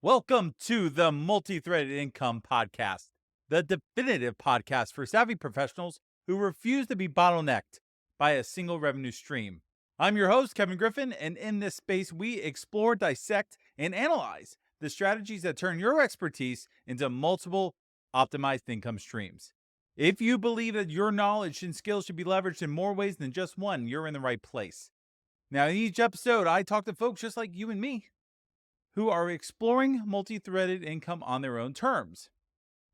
Welcome to the Multithreaded Income Podcast, the definitive podcast for savvy professionals who refuse to be bottlenecked by a single revenue stream. I'm your host, Kevin Griffin, and in this space, we explore, dissect, and analyze the strategies that turn your expertise into multiple optimized income streams. If you believe that your knowledge and skills should be leveraged in more ways than just one, you're in the right place. Now, in each episode, I talk to folks just like you and me who are exploring multi-threaded income on their own terms.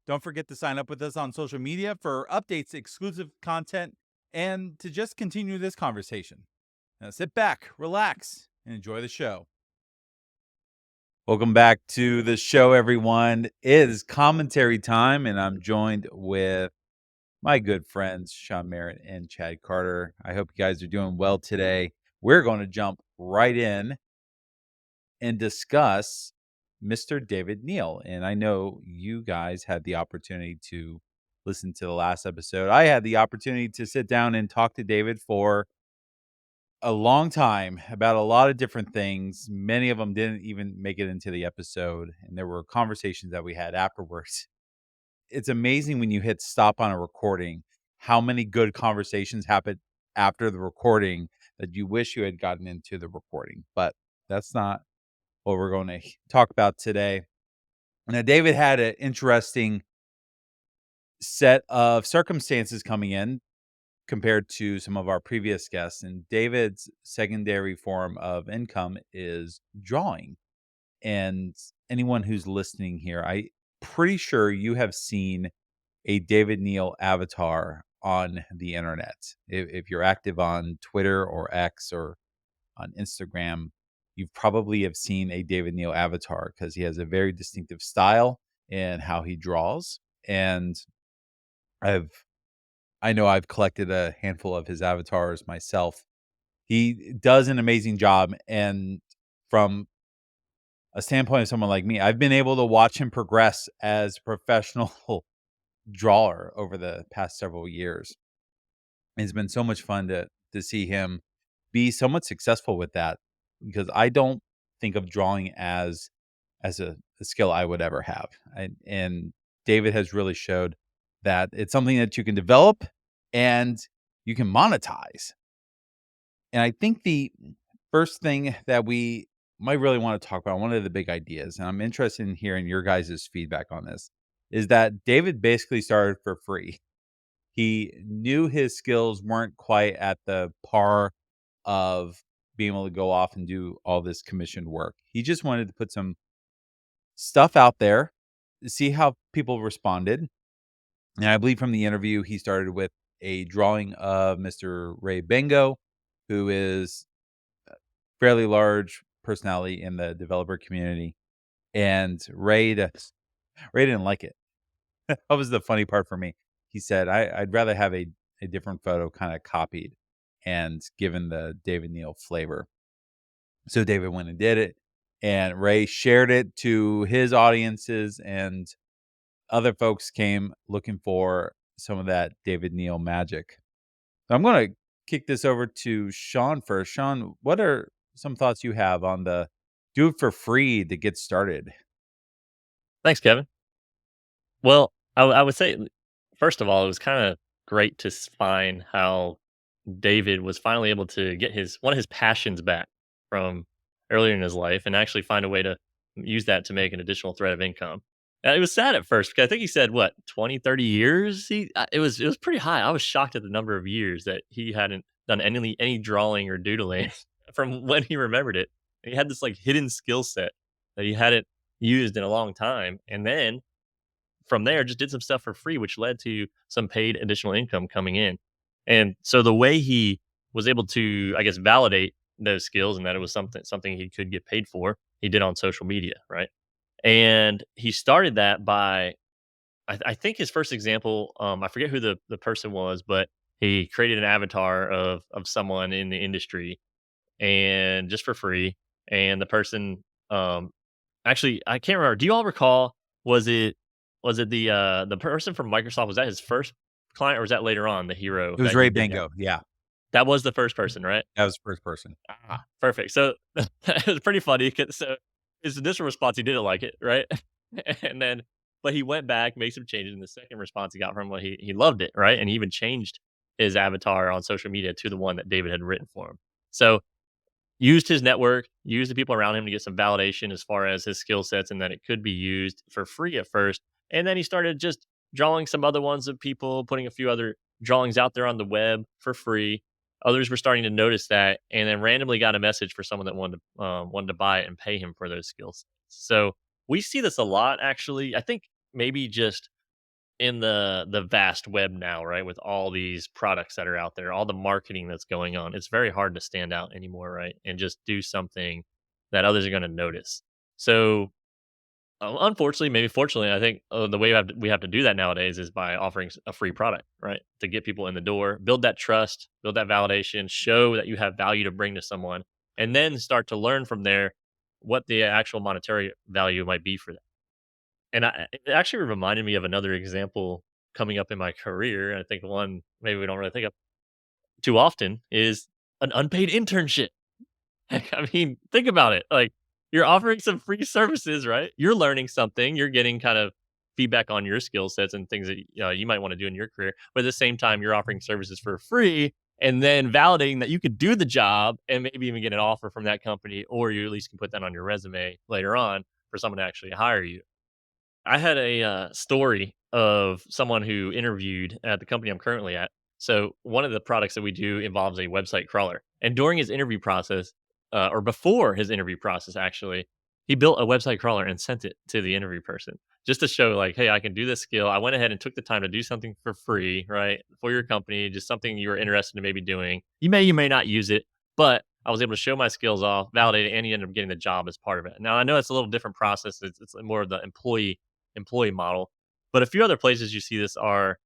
Don't forget to sign up with us on social media for updates, exclusive content, and to just continue this conversation. Now sit back, relax, and enjoy the show. Welcome back to the show, everyone. It is commentary time, and I'm joined with my good friends, Sean Merritt and Chad Carter. I hope you guys are doing well today. We're going to jump right in and discuss Mr. David Neal. And I know you guys had the opportunity to listen to the last episode. I had the opportunity to sit down and talk to David for a long time about a lot of different things. Many of them didn't even make it into the episode, and there were conversations that we had afterwards. It's amazing when you hit stop on a recording how many good conversations happen after the recording that you wish you had gotten into the recording. But that's not what we're going to talk about today. Now, David had an interesting set of circumstances coming in compared to some of our previous guests. And David's secondary form of income is drawing. And anyone who's listening here, I'm pretty sure you have seen a David Neal avatar on the internet. If you're active on Twitter or X or on Instagram, you probably have seen a David Neal avatar because he has a very distinctive style in how he draws. And I've I know I've collected a handful of his avatars myself. He does an amazing job, and from a standpoint of someone like me, I've been able to watch him progress as a professional drawer over the past several years. It's been so much fun to see him be somewhat successful with that, because I don't think of drawing as a skill I would ever have. And David has really showed that it's something that you can develop and you can monetize. And I think the first thing that we might really want to talk about, one of the big ideas, and I'm interested in hearing your guys' feedback on this, is that David basically started for free. He knew his skills weren't quite at the par of being able to go off and do all this commissioned work. He just wanted to put some stuff out there to see how people responded. And I believe from the interview, he started with a drawing of Mr. Ray Bengo, who is a fairly large personality in the developer community. And Ray didn't like it. That was the funny part for me. He said, I'd rather have a different photo kind of copied and given the David Neal flavor. So David went and did it, and Ray shared it to his audiences, and other folks came looking for some of that David Neal magic. So I'm going to kick this over to Sean first. Sean, what are some thoughts you have on the do it for free to get started? Thanks, Kevin. Well, I would say, first of all, it was kind of great to find how David was finally able to get one of his passions back from earlier in his life and actually find a way to use that to make an additional thread of income. It was sad at first because I think he said, what, 20, 30 years? It was pretty high. I was shocked at the number of years that he hadn't done any drawing or doodling from when he remembered it. He had this like hidden skill set that he hadn't used in a long time. And then from there, just did some stuff for free, which led to some paid additional income coming in. And so the way he was able to, I guess, validate those skills and that it was something he could get paid for, he did on social media, right? And he started that by, I think his first example, I forget who the person was, but he created an avatar of someone in the industry and just for free. And the person, actually, I can't remember. Do you all recall? Was it the person from Microsoft? Was that his first client, or was that later on the hero It was that he Ray did? Bengo. Yeah, That was the first person, right? that was the first person. Perfect. So it was pretty funny. So his initial response, he didn't like it, right? And then but he went back, made some changes, and the second response he got from him, he loved it, right? And he even changed his avatar on social media to the one that David had written for him. So used his network, used the people around him to get some validation as far as his skill sets and that it could be used for free at first. And then he started just drawing some other ones of people, putting a few other drawings out there on the web for free. Others were starting to notice that, and then randomly got a message for someone that wanted to buy it and pay him for those skills. So we see this a lot, actually. I think maybe just in the vast web now, right? With all these products that are out there, all the marketing that's going on, it's very hard to stand out anymore, right? And just do something that others are going to notice. So, unfortunately, maybe fortunately, I think the way we have to do that nowadays is by offering a free product, right? To get people in the door, build that trust, build that validation, show that you have value to bring to someone, and then start to learn from there what the actual monetary value might be for them. And it actually reminded me of another example coming up in my career. I think one maybe we don't really think of too often is an unpaid internship. Heck, I mean, think about it. Like, you're offering some free services, right? You're learning something. You're getting kind of feedback on your skill sets and things that you might want to do in your career. But at the same time, you're offering services for free and then validating that you could do the job and maybe even get an offer from that company, or you at least can put that on your resume later on for someone to actually hire you. I had a story of someone who interviewed at the company I'm currently at. So one of the products that we do involves a website crawler, and during his interview process, or before his interview process, actually, he built a website crawler and sent it to the interview person just to show, like, hey, I can do this skill. I went ahead and took the time to do something for free, right, for your company, just something you were interested in maybe doing. You may not use it, but I was able to show my skills off, validate it, and he ended up getting the job as part of it. Now I know it's a little different process. It's more of the employee model. But a few other places you see this are,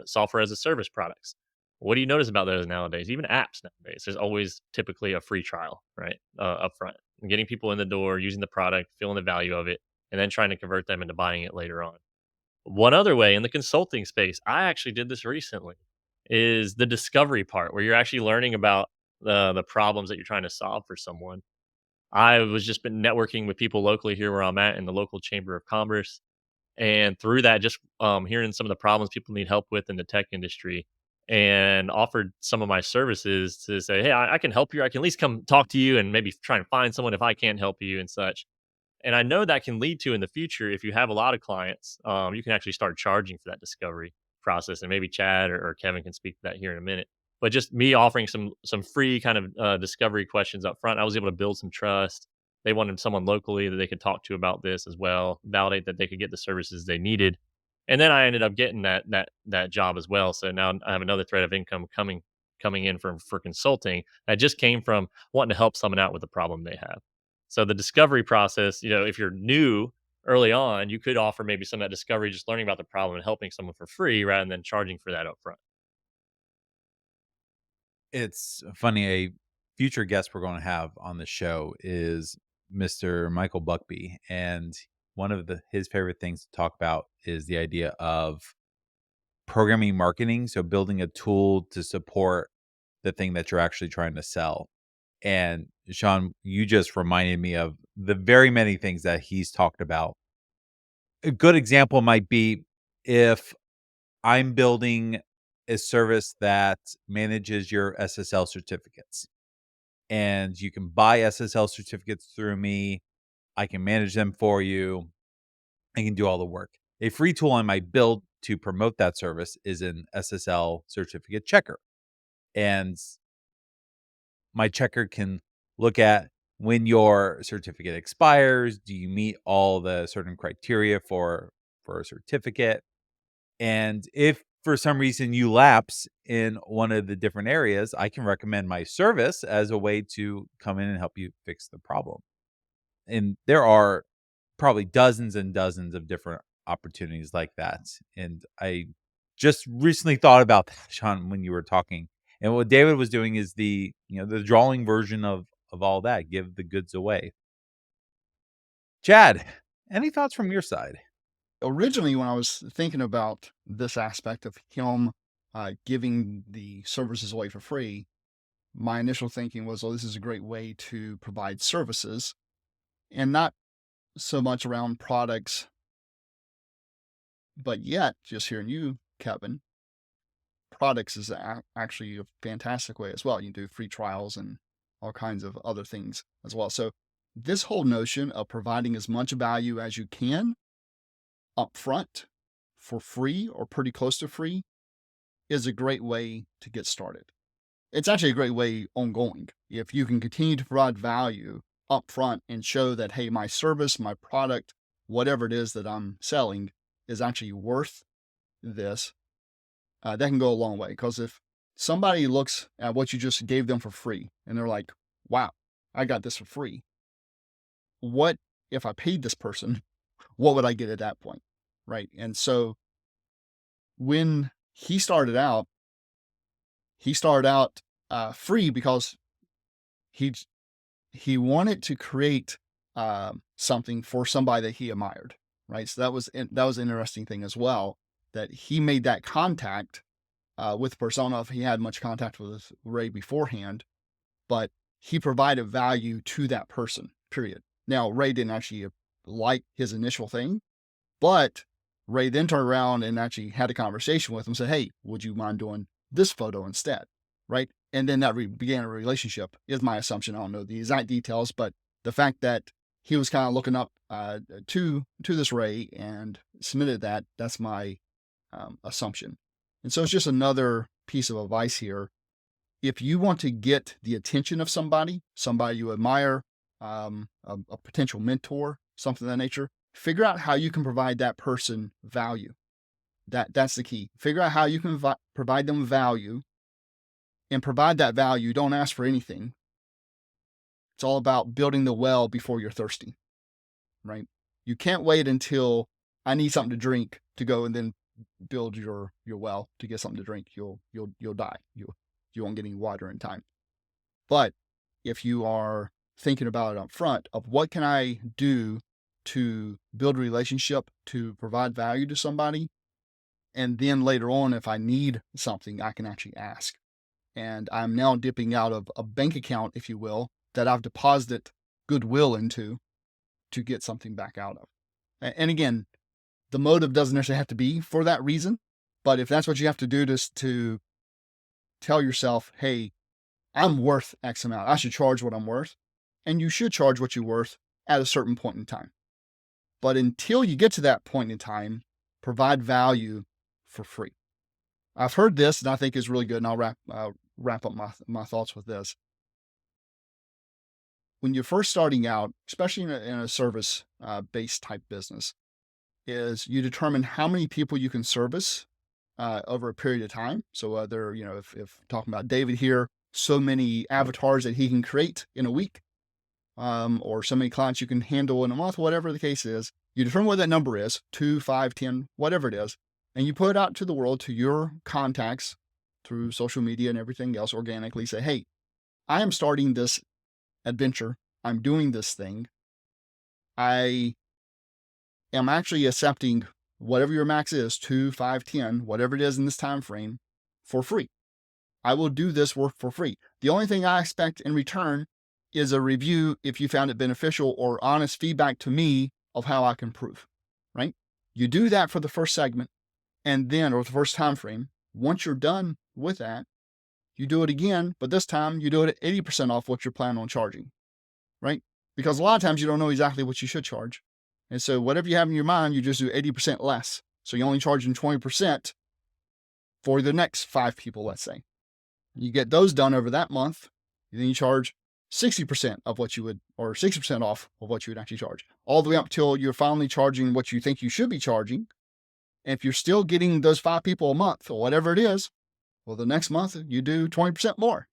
software as a service products. What do you notice about those nowadays? Even apps nowadays, there's always typically a free trial, right, up front, and getting people in the door, using the product, feeling the value of it, and then trying to convert them into buying it later on. One other way in the consulting space, I actually did this recently, is the discovery part where you're actually learning about the problems that you're trying to solve for someone. I was just been networking with people locally here where I'm at in the local chamber of commerce, and through that, just, hearing some of the problems people need help with in the tech industry, and offered some of my services to say, "Hey, I can help you. I can at least come talk to you and maybe try and find someone if I can't help you," and such. And I know that can lead to in the future, if you have a lot of clients, you can actually start charging for that discovery process. And maybe Chad or Kevin can speak to that here in a minute. But just me offering some free kind of discovery questions up front, I was able to build some trust. They wanted someone locally that they could talk to about this as well, validate that they could get the services they needed. And then I ended up getting that job as well. So now I have another thread of income coming in for consulting that just came from wanting to help someone out with the problem they have. So the discovery process, if you're new early on, you could offer maybe some of that discovery, just learning about the problem and helping someone for free rather than charging for that upfront. It's funny, a future guest we're going to have on the show is Mr. Michael Buckby, and one of his favorite things to talk about is the idea of programming marketing, so building a tool to support the thing that you're actually trying to sell. And Sean, you just reminded me of the very many things that he's talked about. A good example might be if I'm building a service that manages your SSL certificates, and you can buy SSL certificates through me. I can manage them for you. I can do all the work. A free tool I might build to promote that service is an SSL certificate checker. And my checker can look at when your certificate expires. Do you meet all the certain criteria for a certificate? And if for some reason you lapse in one of the different areas, I can recommend my service as a way to come in and help you fix the problem. And there are probably dozens and dozens of different opportunities like that. And I just recently thought about that, Sean, when you were talking. And what David was doing is the drawing version of all that, give the goods away. Chad, any thoughts from your side? Originally, when I was thinking about this aspect of him giving the services away for free, my initial thinking was, oh, this is a great way to provide services and not so much around products, but yet, just hearing you, Kevin, products is actually a fantastic way as well. You can do free trials and all kinds of other things as well. So, this whole notion of providing as much value as you can upfront for free or pretty close to free is a great way to get started. It's actually a great way ongoing. If you can continue to provide value upfront and show that, hey, my service, my product, whatever it is that I'm selling is actually worth this, that can go a long way. Because if somebody looks at what you just gave them for free and they're like, wow, I got this for free. What if I paid this person? What would I get at that point? Right. And so when he started out free because he he wanted to create something for somebody that he admired, right? So that was an interesting thing as well, that he made that contact with the person. I don't know if he had much contact with Ray beforehand, but he provided value to that person, period. Now, Ray didn't actually like his initial thing, but Ray then turned around and actually had a conversation with him and said, hey, would you mind doing this photo instead? Right. And then that began a relationship, is my assumption. I don't know the exact details, but the fact that he was kind of looking up to this Ray and submitted that's my assumption. And so it's just another piece of advice here. If you want to get the attention of somebody you admire, a potential mentor, something of that nature, figure out how you can provide that person value. That's the key. Figure out how you can provide them value, and provide that value. Don't ask for anything. It's all about building the well before you're thirsty, right? You can't wait until I need something to drink to go and then build your well to get something to drink. You'll die. You won't get any water in time. But if you are thinking about it up front of what can I do to build a relationship, to provide value to somebody, and then later on, if I need something, I can actually ask. And I'm now dipping out of a bank account, if you will, that I've deposited goodwill into to get something back out of. And again, the motive doesn't necessarily have to be for that reason, but if that's what you have to do to tell yourself, hey, I'm worth X amount, I should charge what I'm worth, and you should charge what you're worth at a certain point in time. But until you get to that point in time, provide value for free. I've heard this, and I think is really good, and I'll wrap up my thoughts with this. When you're first starting out, especially in a service based type business, is you determine how many people you can service over a period of time. So whether, if talking about David here, so many avatars that he can create in a week, or so many clients you can handle in a month, whatever the case is, you determine what that number is, 2, 5, 10, whatever it is, and you put it out to the world, to your contacts through social media and everything else organically. Say, hey, I am starting this adventure. I'm doing this thing. I am actually accepting whatever your max is, 2, 5, 10, whatever it is in this time frame, for free. I will do this work for free. The only thing I expect in return is a review if you found it beneficial, or honest feedback to me of how I can improve, right? You do that for the first segment, and then, or the first time frame. Once you're done with that, you do it again, but this time you do it at 80% off what you're planning on charging, right? Because a lot of times you don't know exactly what you should charge. And so whatever you have in your mind, you just do 80% less. So you're only charging 20% for the next 5 people, let's say. You get those done over that month, then you charge 60% of what you would, or 60% off of what you would actually charge, all the way up till you're finally charging what you think you should be charging. And if you're still getting those 5 people a month or whatever it is, well, the next month you do 20% more,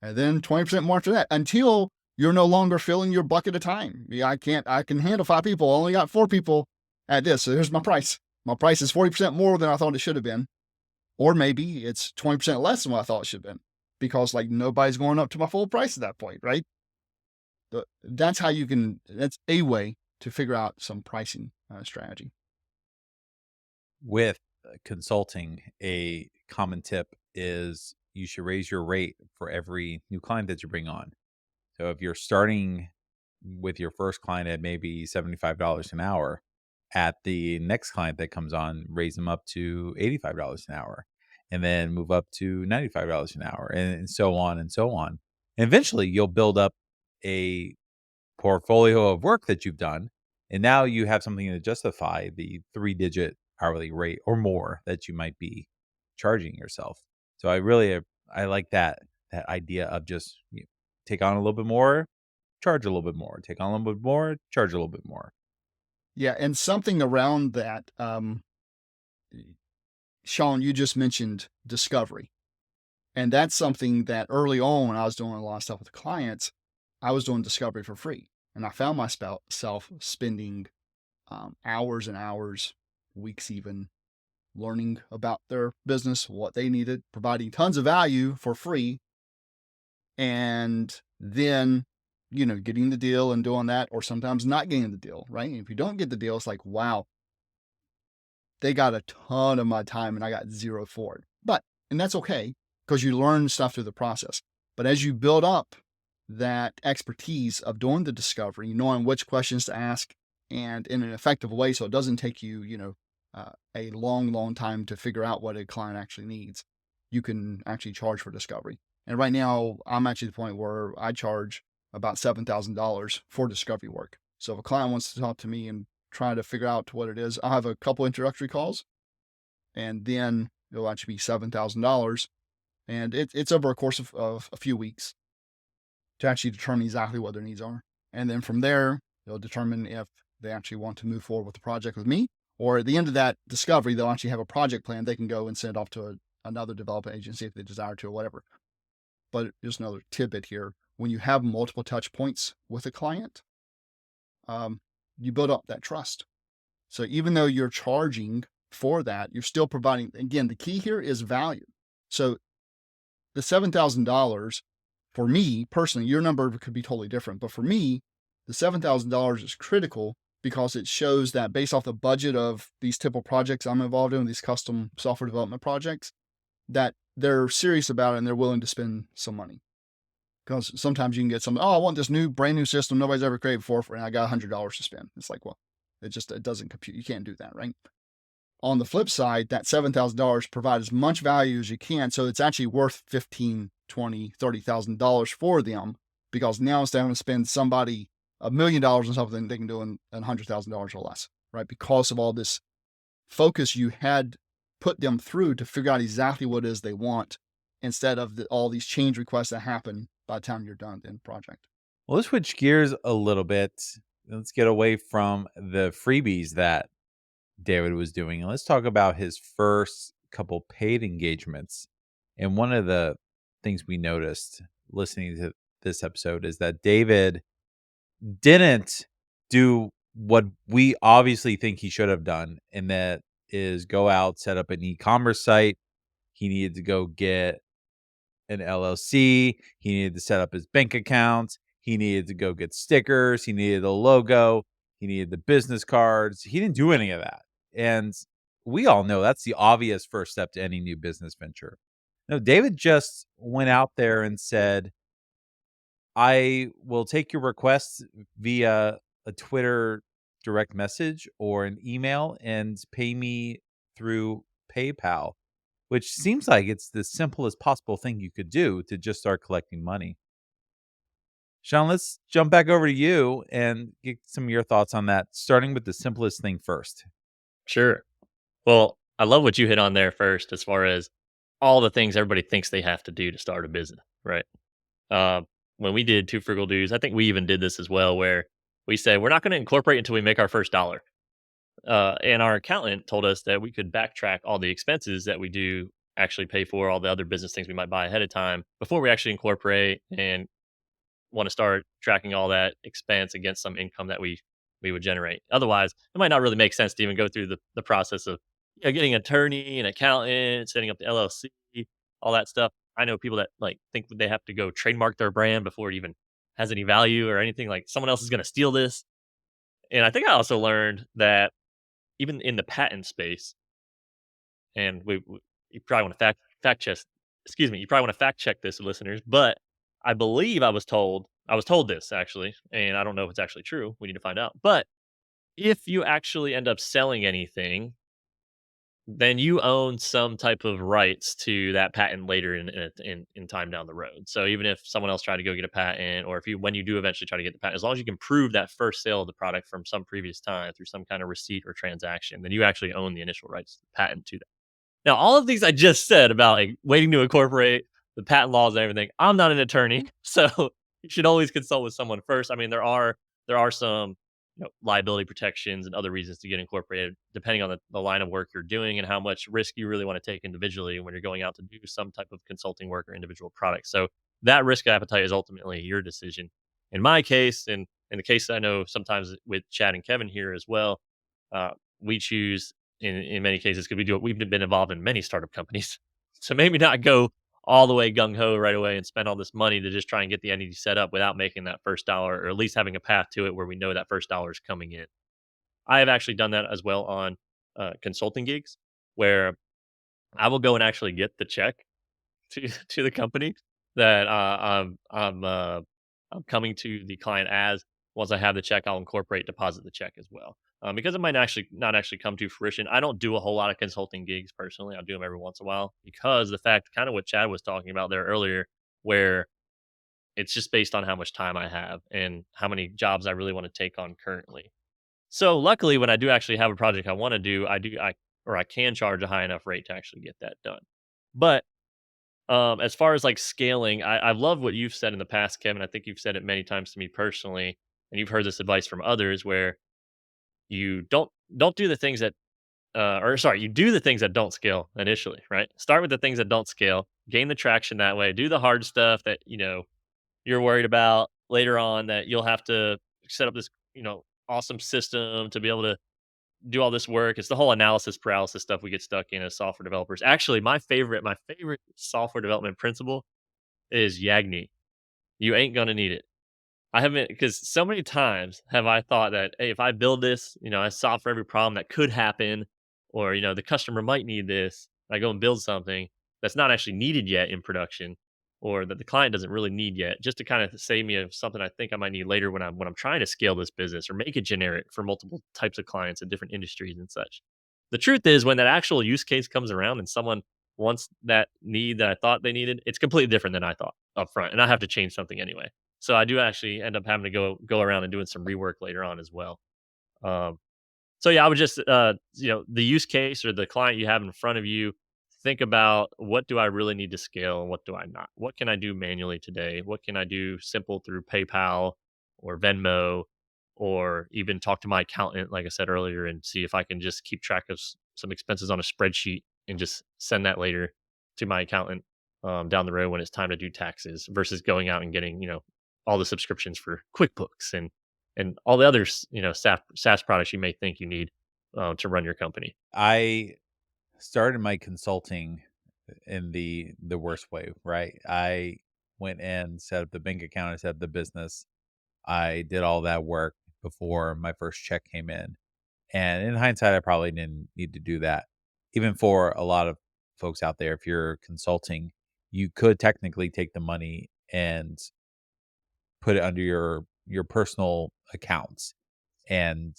and then 20% more after that, until you're no longer filling your bucket of time. I can handle 5 people. I only got 4 people at this. So here's my price. My price is 40% more than I thought it should have been. Or maybe it's 20% less than what I thought it should have been, because nobody's going up to my full price at that point, right? That's a way to figure out some pricing strategy. With consulting, a common tip is you should raise your rate for every new client that you bring on. So if you're starting with your first client at maybe $75 an hour. At the next client that comes on, raise them up to $85 an hour, and then move up to $95 an hour, and so on and so on. And eventually, you'll build up a portfolio of work that you've done, and now you have something to justify the three-digit hourly rate or more that you might be charging yourself. So I like that idea of just take on a little bit more, charge a little bit more, take on a little bit more, charge a little bit more. Yeah, and something around that, Sean, you just mentioned discovery. And that's something that early on when I was doing a lot of stuff with clients, I was doing discovery for free. And I found myself spending hours and hours, weeks even, learning about their business, what they needed, providing tons of value for free. And then, getting the deal and doing that, or sometimes not getting the deal, right? And if you don't get the deal, it's like, wow, they got a ton of my time and I got zero for it. And that's okay because you learn stuff through the process. But as you build up that expertise of doing the discovery, knowing which questions to ask and in an effective way, so it doesn't take you, a long, long time to figure out what a client actually needs, you can actually charge for discovery. And right now, I'm actually at the point where I charge about $7,000 for discovery work. So if a client wants to talk to me and try to figure out what it is, I'll have a couple introductory calls, and then it'll actually be $7,000. And it's over a course of a few weeks to actually determine exactly what their needs are. And then from there, they'll determine if they actually want to move forward with the project with me, or at the end of that discovery, they'll actually have a project plan. They can go and send it off to another development agency if they desire to, or whatever. But just another tidbit here. When you have multiple touch points with a client, you build up that trust. So even though you're charging for that, you're still providing, again, the key here is value. So the $7,000 for me personally, your number could be totally different, but for me, the $7,000 is critical because it shows that based off the budget of these typical projects I'm involved in, these custom software development projects, that they're serious about it and they're willing to spend some money. Because sometimes you can get something, oh, I want this brand new system nobody's ever created before, and I got $100 to spend. It's like, well, it doesn't compute. You can't do that, right? On the flip side, that $7,000 provides as much value as you can. So it's actually worth $15,000, $20,000, $30,000 for them, because now instead of having to spend somebody $1 million on something, they can do in $100,000 or less, right? Because of all this focus you had put them through to figure out exactly what it is they want, instead of all these change requests that happen by the time you're done in the project. Well, let's switch gears a little bit. Let's get away from the freebies that David was doing, and let's talk about his first couple paid engagements. And one of the things we noticed listening to this episode is that David didn't do what we obviously think he should have done, and that is go out, set up an e-commerce site. He needed to go get an LLC. He needed to set up his bank account. He needed to go get stickers. He needed a logo. He needed the business cards. He didn't do any of that. And we all know that's the obvious first step to any new business venture. No, David just went out there and said, I will take your requests via a Twitter direct message or an email and pay me through PayPal, which seems like it's the simplest possible thing you could do to just start collecting money. Sean, let's jump back over to you and get some of your thoughts on that, starting with the simplest thing first. Sure. Well, I love what you hit on there first, as far as all the things everybody thinks they have to do to start a business, right? Uh, when we did Two Frugal Dudes, I think we even did this as well, where we said we're not going to incorporate until we make our first dollar. And our accountant told us that we could backtrack all the expenses that we do actually pay for, all the other business things we might buy ahead of time before we actually incorporate, and want to start tracking all that expense against some income that we would generate. Otherwise, it might not really make sense to even go through the process of getting an attorney, an accountant, setting up the LLC, all that stuff. I know people that like think that they have to go trademark their brand before it even has any value or anything. Like someone else is going to steal this. And I think I also learned that even in the patent space, and you probably want to fact check. Excuse me, you probably want to fact check this, listeners. But I believe I was told I was told this actually, and I don't know if it's actually true. We need to find out. But if you actually end up selling anything, then you own some type of rights to that patent later in time down the road. So even if someone else tried to go get a patent, or if you when you do eventually try to get the patent, as long as you can prove that first sale of the product from some previous time through some kind of receipt or transaction, then you actually own the initial rights to the patent to that. Now, all of these I just said about like waiting to incorporate the patent laws and everything, I'm not an attorney, so you should always consult with someone first. I mean, there are some liability protections and other reasons to get incorporated, depending on the line of work you're doing and how much risk you really want to take individually when you're going out to do some type of consulting work or individual product. So that risk appetite is ultimately your decision. In my case, and in the case I know sometimes with Chad and Kevin here as well, we choose in many cases because we've been involved in many startup companies, so maybe not go all the way gung ho right away and spend all this money to just try and get the entity set up without making that first dollar, or at least having a path to it where we know that first dollar is coming in. I have actually done that as well on consulting gigs, where I will go and actually get the check to to the company that I'm coming to the client as. Once I have the check, I'll incorporate deposit the check as well. Because it might actually not actually come to fruition. I don't do a whole lot of consulting gigs personally. I'll do them every once in a while because the fact, kind of what Chad was talking about there earlier, where it's just based on how much time I have and how many jobs I really want to take on currently. So luckily, when I do actually have a project I want to do, I can charge a high enough rate to actually get that done. But as far as like scaling, I love what you've said in the past, Kevin. I think you've said it many times to me personally, and you've heard this advice from others where you don't do the things that or sorry, you do the things that don't scale initially, right? Start with the things that don't scale, gain the traction that way, do the hard stuff that, you're worried about later on that you'll have to set up this, awesome system to be able to do all this work. It's the whole analysis paralysis stuff we get stuck in as software developers. Actually, my favorite software development principle is Yagni. You ain't gonna need it. I haven't because so many times have I thought that, hey, if I build this, I solve for every problem that could happen, or the customer might need this. I go and build something that's not actually needed yet in production, or that the client doesn't really need yet, just to kind of save me of something I think I might need later when I'm trying to scale this business or make it generic for multiple types of clients in different industries and such. The truth is, when that actual use case comes around and someone wants that need that I thought they needed, it's completely different than I thought up front, and I have to change something anyway. So I do actually end up having to go around and doing some rework later on as well. Um, so yeah, I would just the use case or the client you have in front of you, think about what do I really need to scale and what do I not? What can I do manually today? What can I do simple through PayPal or Venmo, or even talk to my accountant, like I said earlier, and see if I can just keep track of some expenses on a spreadsheet and just send that later to my accountant down the road when it's time to do taxes versus going out and getting all the subscriptions for QuickBooks and all the other SaaS products you may think you need to run your company. I started my consulting in the worst way, right? I went and set up the bank account, I set up the business. I did all that work before my first check came in. And in hindsight, I probably didn't need to do that. Even for a lot of folks out there, if you're consulting, you could technically take the money and put it under your personal accounts, and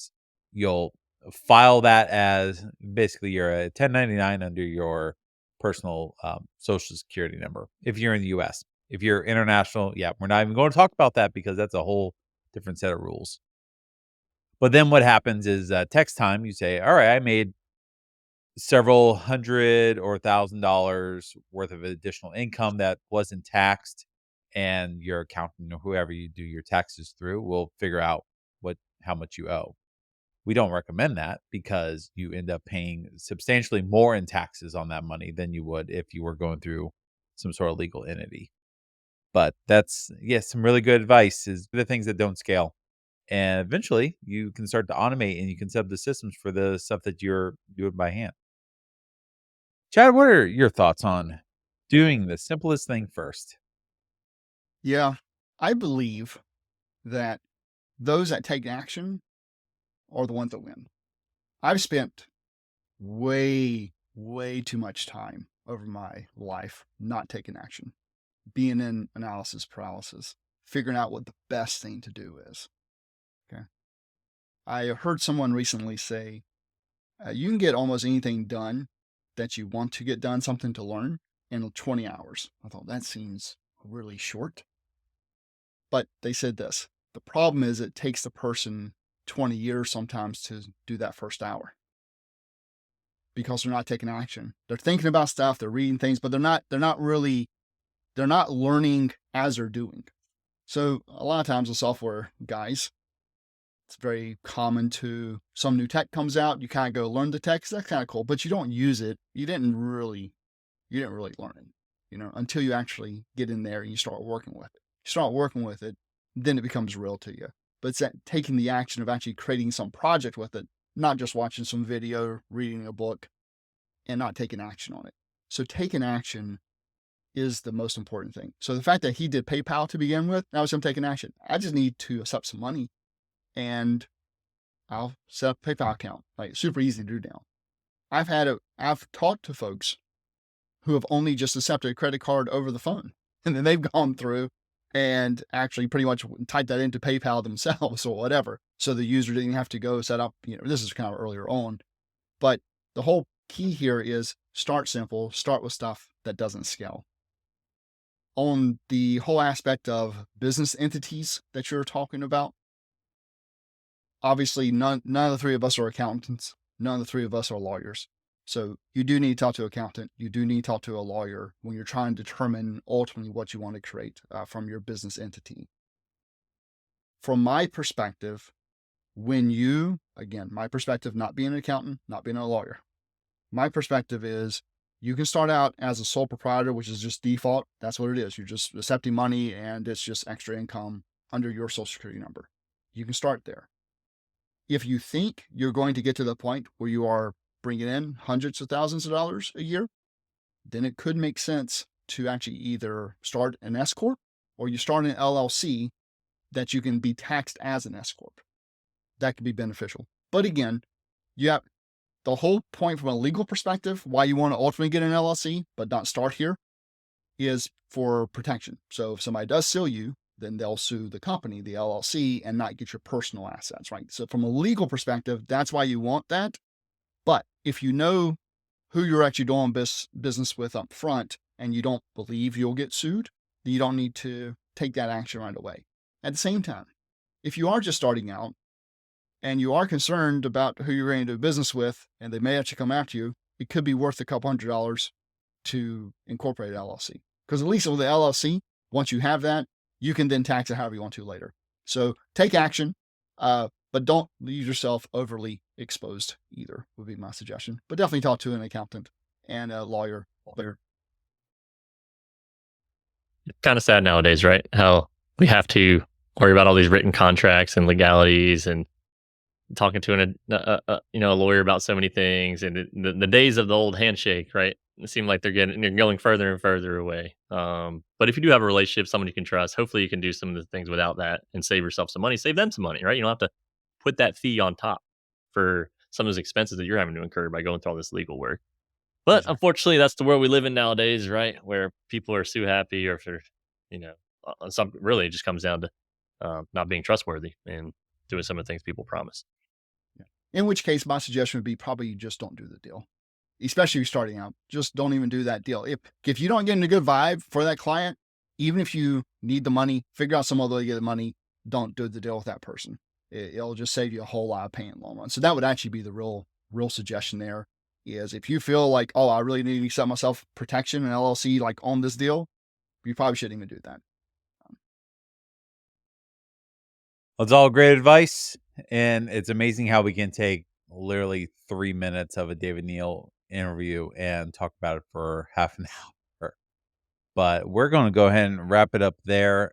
you'll file that as basically you're a 1099 under your personal social security number if you're in the US. If you're international, yeah, we're not even going to talk about that because that's a whole different set of rules. But then what happens is text time, you say, all right, I made several hundred or $1,000 worth of additional income that wasn't taxed, and your accountant or whoever you do your taxes through will figure out how much you owe. We don't recommend that because you end up paying substantially more in taxes on that money than you would if you were going through some sort of legal entity. But that's, yes, some really good advice is the things that don't scale. And eventually you can start to automate and you can set up the systems for the stuff that you're doing by hand. Chad, what are your thoughts on doing the simplest thing first? Yeah, I believe that those that take action are the ones that win. I've spent way, way too much time over my life not taking action, being in analysis paralysis, figuring out what the best thing to do is. Okay. I heard someone recently say, you can get almost anything done that you want to get done, something to learn, in 20 hours. I thought that seems really short. But they said this, the problem is it takes the person 20 years sometimes to do that first hour because they're not taking action. They're thinking about stuff, they're reading things, but they're not learning as they're doing. So a lot of times the software guys, it's very common to some new tech comes out, you kind of go learn the tech, that's kind of cool, but you don't use it. You didn't really learn it, until you actually get in there and you start working with it. You start working with it, then it becomes real to you. But it's that taking the action of actually creating some project with it, not just watching some video, reading a book, and not taking action on it. So taking action is the most important thing. So the fact that he did PayPal to begin with, that was him taking action. I just need to accept some money and I'll set up a PayPal account. Like, super easy to do now. I've talked to folks who have only just accepted a credit card over the phone, and then they've gone through and actually pretty much typed that into PayPal themselves or whatever. So the user didn't have to go set up, this is kind of earlier on, but the whole key here is start simple, start with stuff that doesn't scale. On the whole aspect of business entities that you're talking about, obviously none of the three of us are accountants. None of the three of us are lawyers. So you do need to talk to an accountant. You do need to talk to a lawyer when you're trying to determine ultimately what you want to create from your business entity. From my perspective, my perspective, not being an accountant, not being a lawyer, my perspective is you can start out as a sole proprietor, which is just default. That's what it is. You're just accepting money and it's just extra income under your social security number. You can start there. If you think you're going to get to the point where you are bringing in hundreds of thousands of dollars a year, then it could make sense to actually either start an S Corp or you start an LLC that you can be taxed as an S Corp. That could be beneficial. But again, you have the whole point from a legal perspective, why you want to ultimately get an LLC, but not start here, is for protection. So if somebody does sue you, then they'll sue the company, the LLC, and not get your personal assets, right? So from a legal perspective, that's why you want that. But if you know who you're actually doing business with up front and you don't believe you'll get sued, then you don't need to take that action right away. At the same time, if you are just starting out and you are concerned about who you're going to do business with and they may actually come after you, it could be worth a couple $100 to incorporate an LLC. Because at least with the LLC, once you have that, you can then tax it however you want to later. So take action, but don't leave yourself overly exposed either, would be my suggestion. But definitely talk to an accountant and a lawyer. It's kind of sad nowadays, right? How we have to worry about all these written contracts and legalities and talking to a lawyer about so many things, and the days of the old handshake, right? It seem like they're going further and further away. But if you do have a relationship, someone you can trust, hopefully you can do some of the things without that and save yourself some money, save them some money, right? You don't have to put that fee on top for some of those expenses that you're having to incur by going through all this legal work. But unfortunately, that's the world we live in nowadays, right? Where people are sue happy, or if they're, some really it just comes down to not being trustworthy and doing some of the things people promise. Yeah. In which case, my suggestion would be probably just don't do the deal. Especially if you're starting out, just don't even do that deal. If you don't get a good vibe for that client, even if you need the money, figure out some other way to get the money, don't do the deal with that person. It'll just save you a whole lot of pain in the long run. So that would actually be the real suggestion there is if you feel like, oh, I really need to set myself protection and LLC like on this deal, you probably shouldn't even do that. It's all great advice. And it's amazing how we can take literally 3 minutes of a David Neal interview and talk about it for half an hour. But we're going to go ahead and wrap it up there.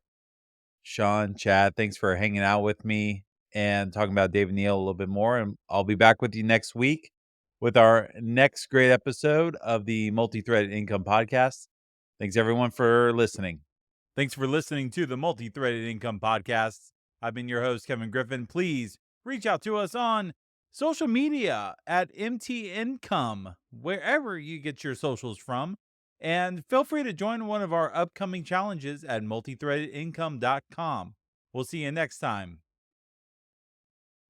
Sean, Chad, thanks for hanging out with me and talking about David Neal a little bit more. And I'll be back with you next week with our next great episode of the Multithreaded Income Podcast. Thanks, everyone, for listening. Thanks for listening to the Multithreaded Income Podcast. I've been your host, Kevin Griffin. Please reach out to us on social media at MT Income, wherever you get your socials from. And feel free to join one of our upcoming challenges at multithreadedincome.com. We'll see you next time.